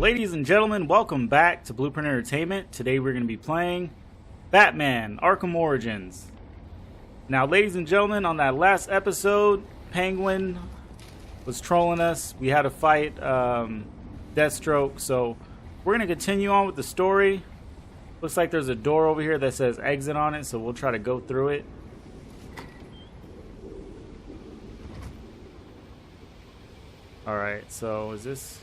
Ladies and gentlemen, welcome back to Blueprint Entertainment. Today we're going to be playing Batman Arkham Origins. Now, ladies and gentlemen, on that last episode, Penguin was trolling us. We had to fight Deathstroke, so we're going to continue on with the story. Looks like there's a door over here that says exit on it, so we'll try to go through it. Alright, so is this...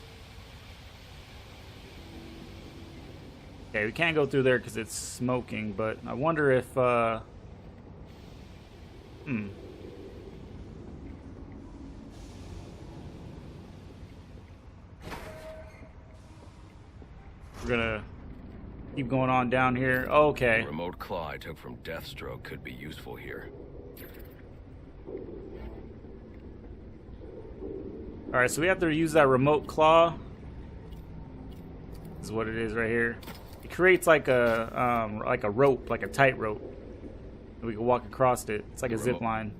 Okay, we can't go through there because it's smoking, but I wonder if, We're gonna keep going on down here. Oh, okay. The remote claw I took from Deathstroke could be useful here. Alright, so we have to use that remote claw. This is what it is right here. It creates like a rope, like a tightrope. We can walk across it. It's like a zip line.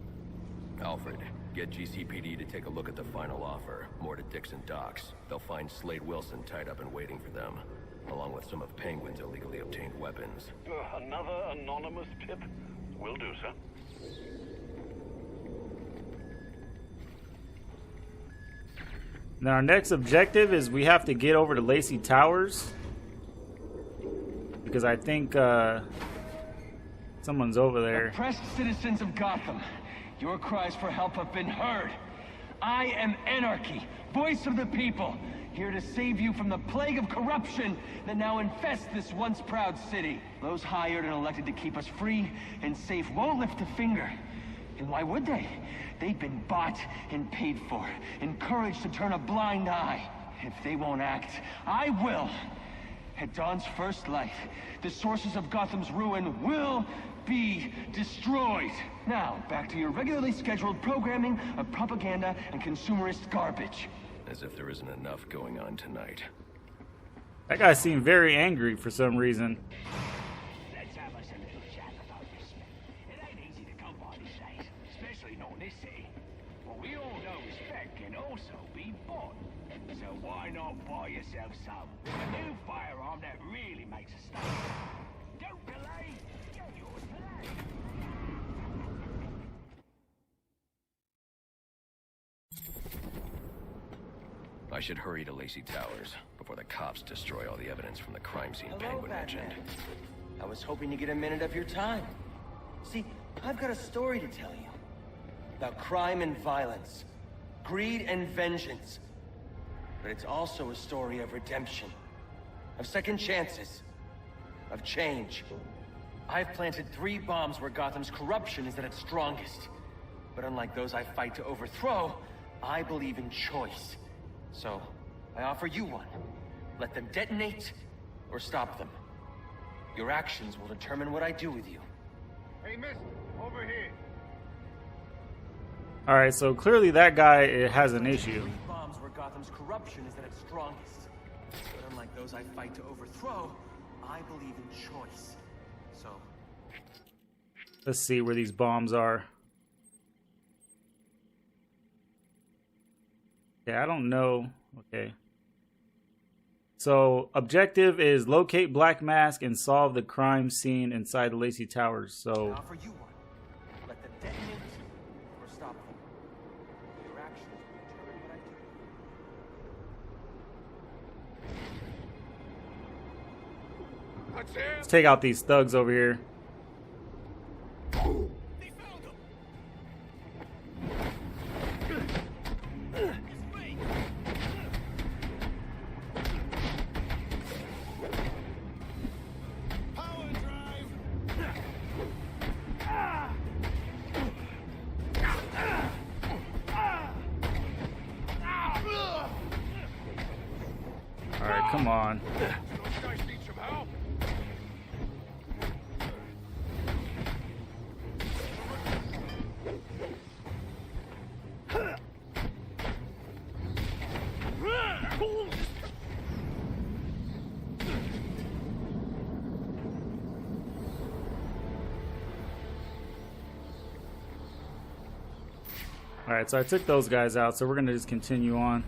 Alfred, get GCPD to take a look at the final offer. More to Dixon Docks. They'll find Slade Wilson tied up and waiting for them, along with some of Penguin's illegally obtained weapons. Another anonymous tip? Will do, sir. Now our next objective is we have to get over to Lacey Towers. Because I think someone's over there. Oppressed citizens of Gotham, your cries for help have been heard. I am Anarchy, voice of the people, here to save you from the plague of corruption that now infests this once proud city. Those hired and elected to keep us free and safe won't lift a finger. And why would they? They've been bought and paid for, encouraged to turn a blind eye. If they won't act, I will. At dawn's first light, the sources of Gotham's ruin will be destroyed. Now, back to your regularly scheduled programming of propaganda and consumerist garbage. As if there isn't enough going on tonight. That guy seemed very angry for some reason. Let's have us a little chat about respect. It ain't easy to come by these days, especially not in this city. But we all know respect can also be bought. So why not buy yourself some? A new firearm that really makes a statement. Don't delay, get yours today. I should hurry to Lacey Towers before the cops destroy all the evidence from the crime scene Penguin mentioned. I was hoping to get a minute of your time. See, I've got a story to tell you. About crime and violence. Greed and vengeance. But it's also a story of redemption. Of second chances. Of change. I've planted 3 bombs where Gotham's corruption is at its strongest. But unlike those I fight to overthrow, I believe in choice. So, I offer you one. Let them detonate, or stop them. Your actions will determine what I do with you. Hey, mister, over here. Alright, so clearly that guy has an issue. 3 bombs where Gotham's corruption is at its strongest. But unlike those I fight to overthrow, I believe in choice. So, Let's see where these bombs are. Okay, I don't know. Okay. So, objective is locate Black Mask and solve the crime scene inside the Lacey Towers. So, I offer you one. Let them detonate, or stop them. Your actions will determine what I do. That's it. let's take out these thugs over here. They found him. Power drive. Alright, come on. Those guys need some help. Alright, so I took those guys out, so we're gonna just continue on.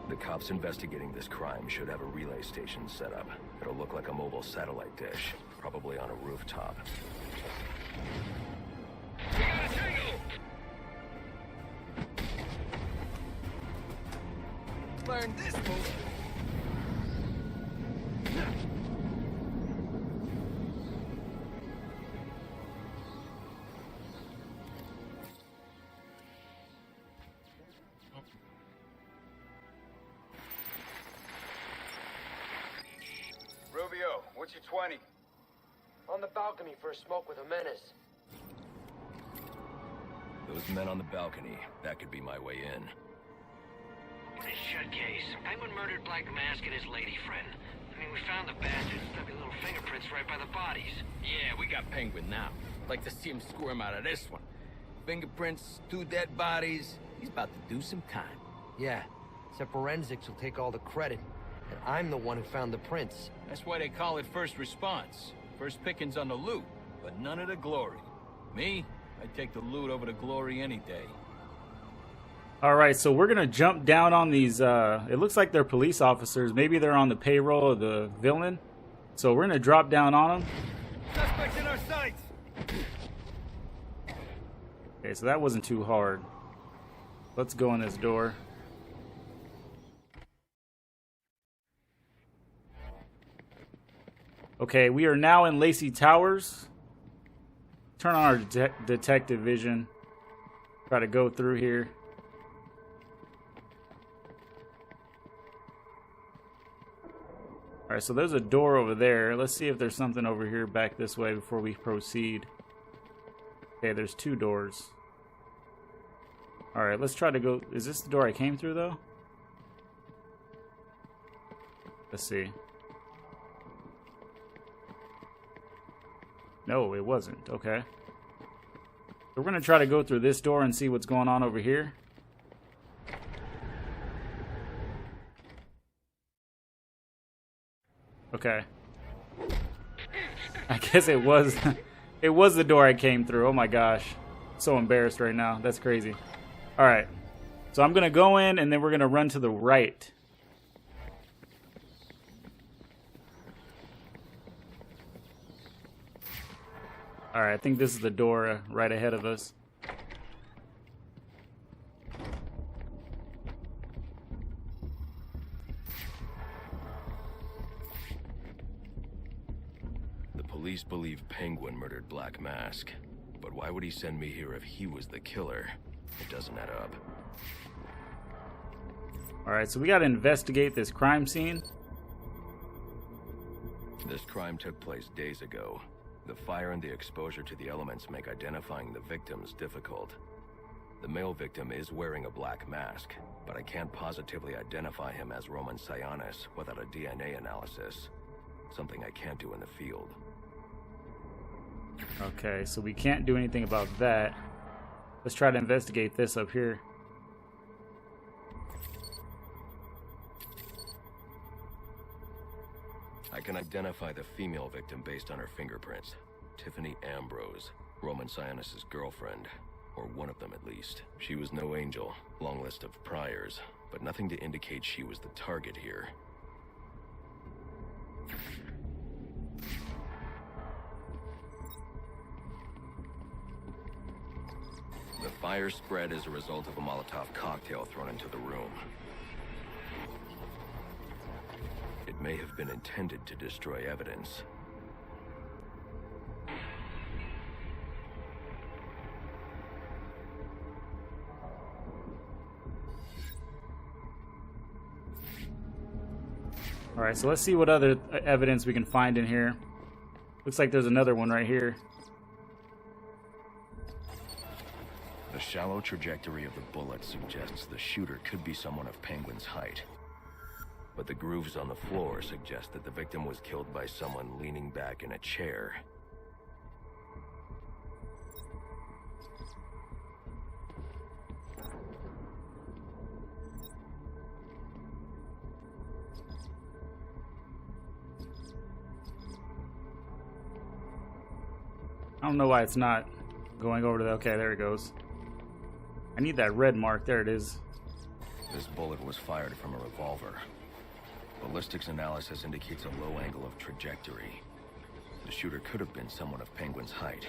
The cops investigating this crime should have a relay station set up. It'll look like a mobile satellite dish, probably on a rooftop. We got a tango! Learn this move. Rubio, what's your 20? On the balcony for a smoke with a menace. Those men on the balcony, that could be my way in. This shutcase. Penguin murdered Black Mask and his lady friend. I mean, we found the bastards' stubby little fingerprints right by the bodies. Yeah, we got Penguin now. Like to see him squirm out of this one. Fingerprints, 2 dead bodies. He's about to do some time. Yeah, except forensics will take all the credit. And I'm the one who found the prints. That's why they call it first response. First pickings on the loot, but none of the glory. Me, I'd take the loot over the glory any day. Alright, so we're going to jump down on these, it looks like they're police officers. Maybe they're on the payroll of the villain. So we're going to drop down on them. Suspects in our sights! Okay, so that wasn't too hard. Let's go in this door. Okay, we are now in Lacey Towers. Turn on our detective vision. Try to go through here. Alright, so there's a door over there. Let's see if there's something over here back this way before we proceed. Okay, there's 2 doors. Alright, let's try to go. Is this the door I came through, though? Let's see. No, it wasn't. Okay. We're going to try to go through this door and see what's going on over here. Okay. I guess it was it was the door I came through. Oh my gosh. So embarrassed right now. That's crazy. Alright. So I'm going to go in and then we're going to run to the right. Alright, I think this is the door right ahead of us. The police believe Penguin murdered Black Mask. But why would he send me here if he was the killer? It doesn't add up. Alright, so we gotta investigate this crime scene. This crime took place days ago. The fire and the exposure to the elements make identifying the victims difficult. The male victim is wearing a black mask, but I can't positively identify him as Roman Sionis without a DNA analysis. Something I can't do in the field. Okay, so we can't do anything about that. Let's try to investigate this up here. I can identify the female victim based on her fingerprints. Tiffany Ambrose, Roman Sionis' girlfriend, or one of them at least. She was no angel, long list of priors, but nothing to indicate she was the target here. The fire spread as a result of a Molotov cocktail thrown into the room. It may have been intended to destroy evidence. Alright, so let's see what other evidence we can find in here. Looks like there's another one right here. The shallow trajectory of the bullet suggests the shooter could be someone of Penguin's height. But the grooves on the floor suggest that the victim was killed by someone leaning back in a chair. I don't know why it's not going over to the... Okay, there it goes. I need that red mark. There it is. This bullet was fired from a revolver. Ballistics analysis indicates a low angle of trajectory. The shooter could have been someone of Penguin's height,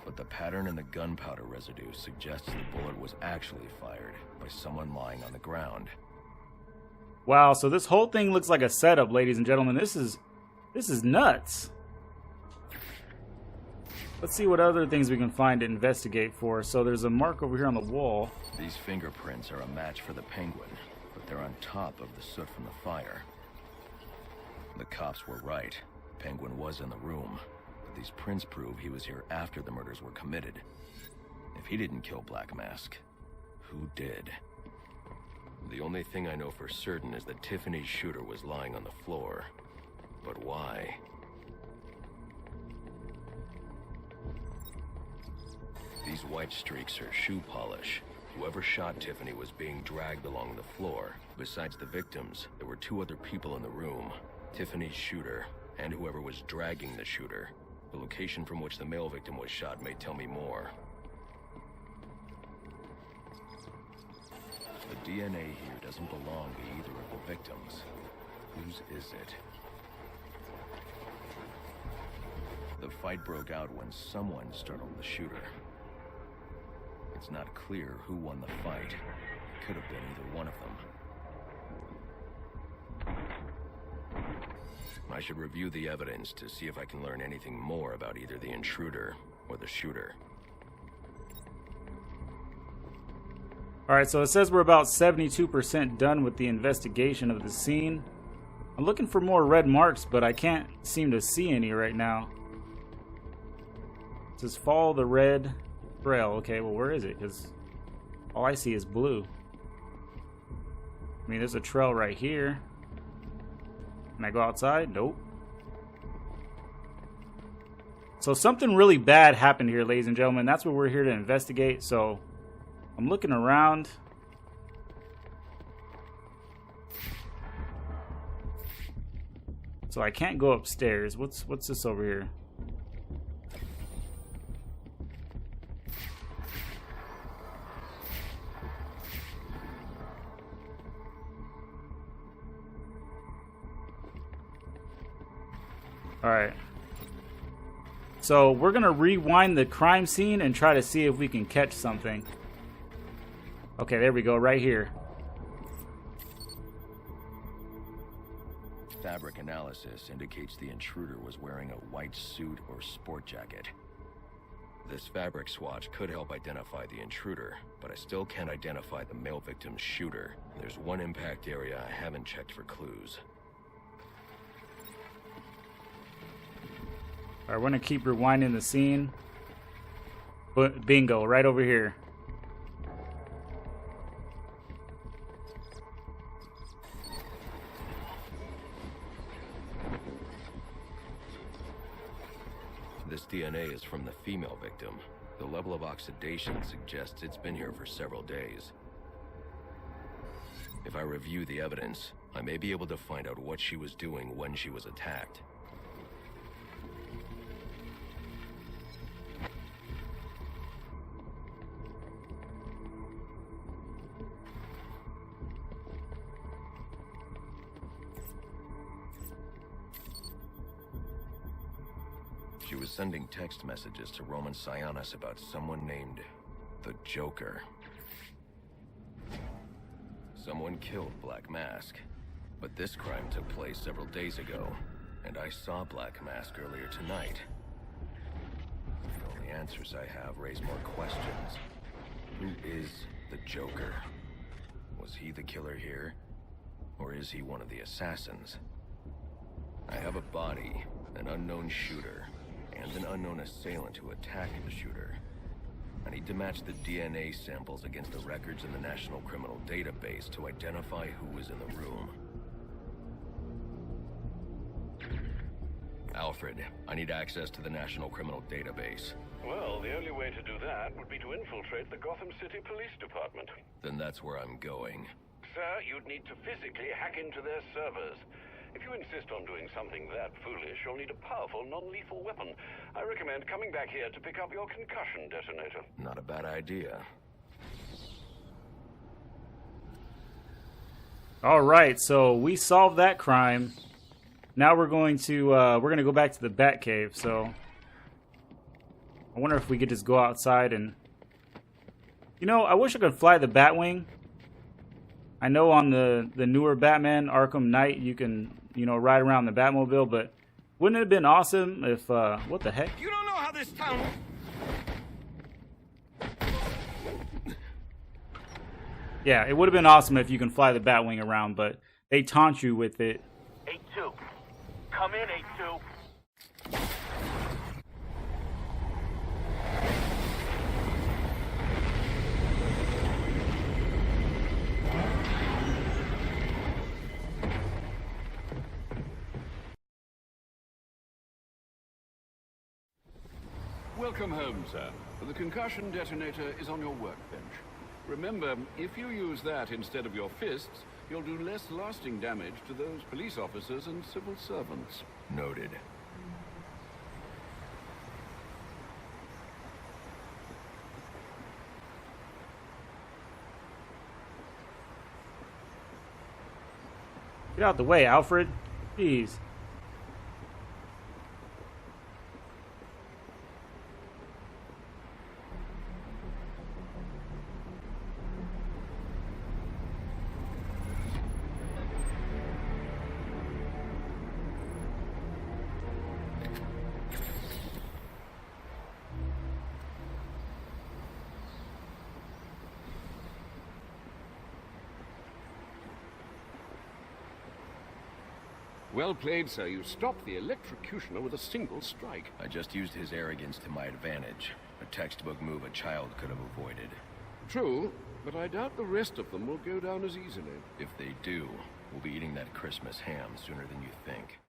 but the pattern in the gunpowder residue suggests the bullet was actually fired by someone lying on the ground. Wow, so this whole thing looks like a setup, ladies and gentlemen. This is nuts. Let's see what other things we can find to investigate for. So there's a mark over here on the wall. These fingerprints are a match for the Penguin, but they're on top of the soot from the fire. The cops were right. Penguin was in the room, but these prints prove he was here after the murders were committed. If he didn't kill Black Mask, who did? The only thing I know for certain is that Tiffany's shooter was lying on the floor. But why? These white streaks are shoe polish. Whoever shot Tiffany was being dragged along the floor. Besides the victims, there were 2 other people in the room. Tiffany's shooter, and whoever was dragging the shooter. The location from which the male victim was shot may tell me more. The DNA here doesn't belong to either of the victims. Whose is it? The fight broke out when someone startled the shooter. It's not clear who won the fight. It could have been either one of them. I should review the evidence to see if I can learn anything more about either the intruder or the shooter. Alright, so it says we're about 72% done with the investigation of the scene. I'm looking for more red marks, but I can't seem to see any right now. It says follow the red trail. Okay, well, where is it? Because all I see is blue. I mean, there's a trail right here. Can I go outside? Nope. So something really bad happened here, ladies and gentlemen. That's what we're here to investigate. So I'm looking around. So I can't go upstairs. What's this over here? Alright. So we're gonna rewind the crime scene and try to see if we can catch something. Okay, there we go, right here. Fabric analysis indicates the intruder was wearing a white suit or sport jacket. This fabric swatch could help identify the intruder, but I still can't identify the male victim's shooter. There's one impact area I haven't checked for clues. Alright, we're gonna keep rewinding the scene. But bingo, right over here. This DNA is from the female victim. The level of oxidation suggests it's been here for several days. If I review the evidence, I may be able to find out what she was doing when she was attacked. She was sending text messages to Roman Sionis about someone named the Joker. Someone killed Black Mask, but this crime took place several days ago, and I saw Black Mask earlier tonight. The only answers I have raise more questions. Who is the Joker? Was he the killer here, or is he one of the assassins? I have a body, an unknown shooter, and an unknown assailant who attacked the shooter. I need to match the DNA samples against the records in the National Criminal Database to identify who was in the room. Alfred, I need access to the National Criminal Database. Well, the only way to do that would be to infiltrate the Gotham City Police Department. Then that's where I'm going. Sir, you'd need to physically hack into their servers. If you insist on doing something that foolish, you'll need a powerful, non-lethal weapon. I recommend coming back here to pick up your concussion detonator. Not a bad idea. All right, so we solved that crime. Now we're going to go back to the Batcave. So I wonder if we could just go outside and, you know, I wish I could fly the Batwing. I know on the newer Batman Arkham Knight you can, you know, ride around the Batmobile, but wouldn't it have been awesome if what the heck? You don't know how this town... Yeah, it would have been awesome if you can fly the Batwing around, but they taunt you with it. 8-2. Come in, 8-2. Welcome home, sir. The concussion detonator is on your workbench. Remember, if you use that instead of your fists, you'll do less lasting damage to those police officers and civil servants. Noted. Get out the way, Alfred. Jeez. Well played, sir. You stopped the electrocutioner with a single strike. I just used his arrogance to my advantage. A textbook move a child could have avoided. True, but I doubt the rest of them will go down as easily. If they do, we'll be eating that Christmas ham sooner than you think.